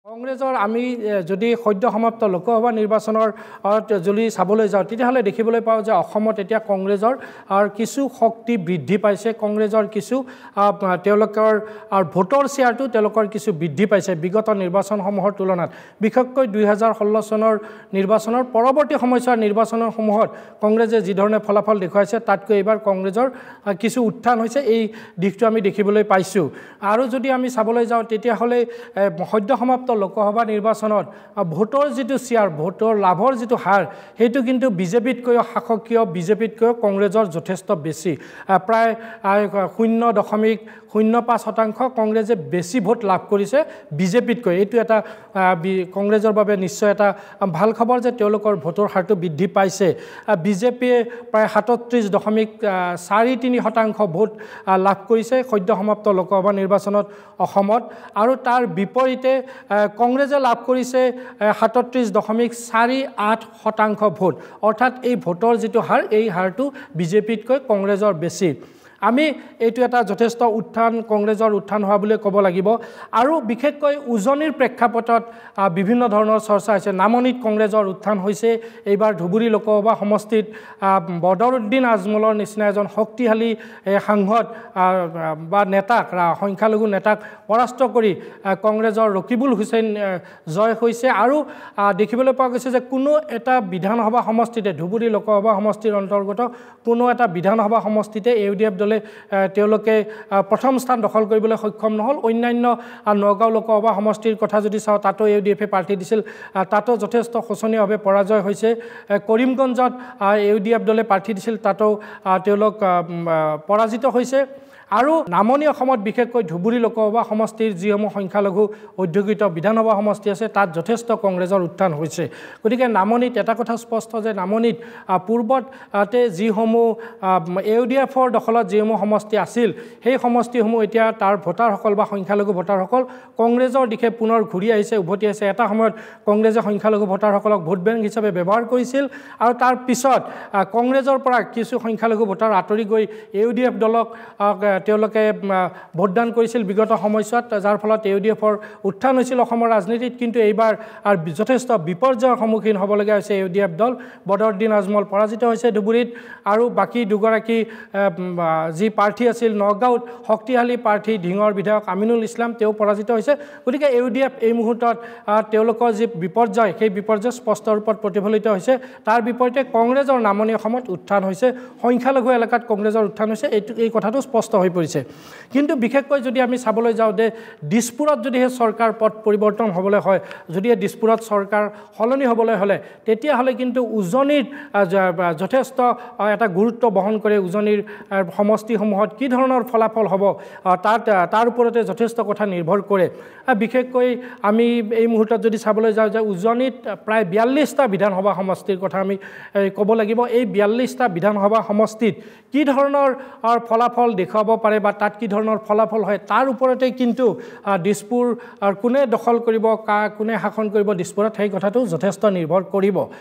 কংগ্ৰেছৰ আমি যদি সদ্য সমাপ্ত লোকসভা নিৰ্বাচনৰ যদি চাবলৈ যাওঁ তেতিয়াহ'লে দেখিবলৈ পাওঁ যে অসমত এতিয়া কংগ্ৰেছৰ কিছু শক্তি বৃদ্ধি পাইছে কংগ্ৰেছৰ কিছু তেওঁলোকৰ ভোটৰ শ্বেয়াৰটো তেওঁলোকৰ কিছু বৃদ্ধি পাইছে বিগত নিৰ্বাচনসমূহৰ তুলনাত বিশেষকৈ 2016 চনৰ নিৰ্বাচনৰ পৰৱৰ্তী সময়ছোৱাৰ নিৰ্বাচনসমূহত কংগ্ৰেছে যি ধৰণে ফলাফল দেখুৱাইছে তাতকৈ এইবাৰ কংগ্ৰেছৰ কিছু উত্থান হৈছে এই দিশটো আমি দেখিবলৈ পাইছোঁ আৰু যদি আমি চাবলৈ যাওঁ তেতিয়াহ'লে সদ্য সমাপ্ত লোকসভা নিৰ্বাচনত ভোটৰ যিটো শ্বেয়াৰ ভোটৰ লাভৰ যিটো হাৰ সেইটো কিন্তু বিজেপিতকৈ শাসকীয় বিজেপিতকৈ কংগ্ৰেছৰ যথেষ্ট বেছি প্ৰায় 0.05% কংগ্ৰেছে বেছি ভোট লাভ কৰিছে বিজেপিতকৈ এইটো এটা কংগ্ৰেছৰ বাবে নিশ্চয় এটা ভাল খবৰ যে তেওঁলোকৰ ভোটৰ হাৰটো বৃদ্ধি পাইছে বিজেপিয়ে প্ৰায় 37.43% ভোট লাভ কৰিছে সদ্য সমাপ্ত লোকসভা নিৰ্বাচনত অসমত আৰু তাৰ বিপৰীতে কংগ্ৰেছে লাভ কৰিছে 37.48% ভোট অৰ্থাৎ এই ভোটৰ যিটো হাৰ এই হাৰটো বিজেপিতকৈ কংগ্ৰেছৰ বেছি আমি এইটো এটা যথেষ্ট উত্থান কংগ্ৰেছৰ উত্থান হোৱা বুলি ক'ব লাগিব আৰু বিশেষকৈ উজনিৰ প্ৰেক্ষাপটত বিভিন্ন ধৰণৰ চৰ্চা হৈছে নামনিত কংগ্ৰেছৰ উত্থান হৈছে এইবাৰ ধুবুৰী লোকসভা সমষ্টিত বদৰুদ্দিন আজমলৰ নিচিনা এজন শক্তিশালী সাংসদ বা নেতাক সংখ্যালঘু নেতাক পৰাস্ত কৰি কংগ্ৰেছৰ ৰকিবুল হুছেইন জয় হৈছে আৰু দেখিবলৈ পোৱা গৈছে যে কোনো এটা বিধানসভা সমষ্টিতে ধুবুৰী লোকসভা সমষ্টিৰ অন্তৰ্গত কোনো এটা বিধানসভা সমষ্টিতে ইউডিএফ তেওঁলোকে প্ৰথম স্থান দখল কৰিবলৈ সক্ষম নহল অন্যান্য নগাঁও লোকসভা সমষ্টিৰ কথা যদি চাওঁ তাতো ইউডিএফে প্ৰাৰ্থী দিছিল তাতো যথেষ্ট শোচনীয়ভাৱে পৰাজয় হৈছে কৰিমগঞ্জত ইউডিএফ দলে প্ৰাৰ্থী দিছিল তাতো তেওঁলোক পৰাজিত হৈছে আৰু নামনি অসমত বিশেষকৈ ধুবুৰী লোকসভা সমষ্টিৰ যিসমূহ সংখ্যালঘু অধ্যুষিত বিধানসভা সমষ্টি আছে তাত যথেষ্ট কংগ্ৰেছৰ উত্থান হৈছে গতিকে নামনিত এটা কথা স্পষ্ট যে নামনিত পূৰ্বতে যিসমূহ ইউডিএফৰ দখলত যিসমূহ সমষ্টি আছিল সেই সমষ্টিসমূহ এতিয়া তাৰ ভোটাৰসকল বা সংখ্যালঘু ভোটাৰসকল কংগ্ৰেছৰ দিশে পুনৰ ঘূৰি আহিছে উভতি আহিছে এটা সময়ত কংগ্ৰেছে সংখ্যালঘু ভোটাৰসকলক ভোট বেংক হিচাপে ব্যৱহাৰ কৰিছিল আৰু তাৰ পিছত কংগ্ৰেছৰ পৰা কিছু সংখ্যালঘু ভোটাৰ আঁতৰি গৈ ইউডিএফ দলক তেওঁলোকে ভোটদান কৰিছিল বিগত সময়ছোৱাত যাৰ ফলত ইউডিএফৰ উত্থান হৈছিল অসমৰ ৰাজনীতিত কিন্তু এইবাৰ যথেষ্ট বিপৰ্যয়ৰ সন্মুখীন হ'বলগীয়া হৈছে ইউডিএফ দল বদৰুদ্দিন আজমল পৰাজিত হৈছে ধুবুৰীত আৰু বাকী দুগৰাকী যি প্ৰাৰ্থী আছিল নগাঁৱত শক্তিশালী প্ৰাৰ্থী ঢিঙৰ বিধায়ক আমিনুল ইছলাম তেওঁ পৰাজিত হৈছে গতিকে ইউডিএফ এই মুহূৰ্তত তেওঁলোকৰ যি বিপৰ্যয় সেই বিপৰ্যয় স্পষ্ট ৰূপত প্ৰতিফলিত হৈছে তাৰ বিপৰীতে কংগ্ৰেছৰ নামনি অসমত উত্থান হৈছে সংখ্যালঘু এলেকাত কংগ্ৰেছৰ উত্থান হৈছে এই কথাটো স্পষ্ট হৈ পৰিছে কিন্তু বিশেষকৈ যদি আমি চাবলৈ যাওঁ যে দিছপুৰত যদি সেই চৰকাৰ পথ পৰিৱৰ্তন হ'বলৈ হয় যদি দিছপুৰত চৰকাৰ সলনি হ'বলৈ হ'লে তেতিয়াহ'লে কিন্তু উজনিৰ যথেষ্ট এটা গুৰুত্ব বহন কৰে উজনিৰ সমষ্টিসমূহত কি ধৰণৰ ফলাফল হ'ব তাৰ ওপৰতে যথেষ্ট কথা নিৰ্ভৰ কৰে বিশেষকৈ আমি এই মুহূৰ্তত যদি চাবলৈ যাওঁ যে উজনিত প্ৰায় 42টা বিধানসভা সমষ্টিৰ কথা আমি ক'ব লাগিব এই 42টা বিধানসভা সমষ্টিত কি ধৰণৰ ফলাফল দেখুৱাব পাৰে বা তাত কি ধৰণৰ ফলাফল হয় তাৰ ওপৰতে কিন্তু দিছপুৰ কোনে দখল কৰিব কোনে শাসন কৰিব দিছপুৰত সেই কথাটো যথেষ্ট নিৰ্ভৰ কৰিব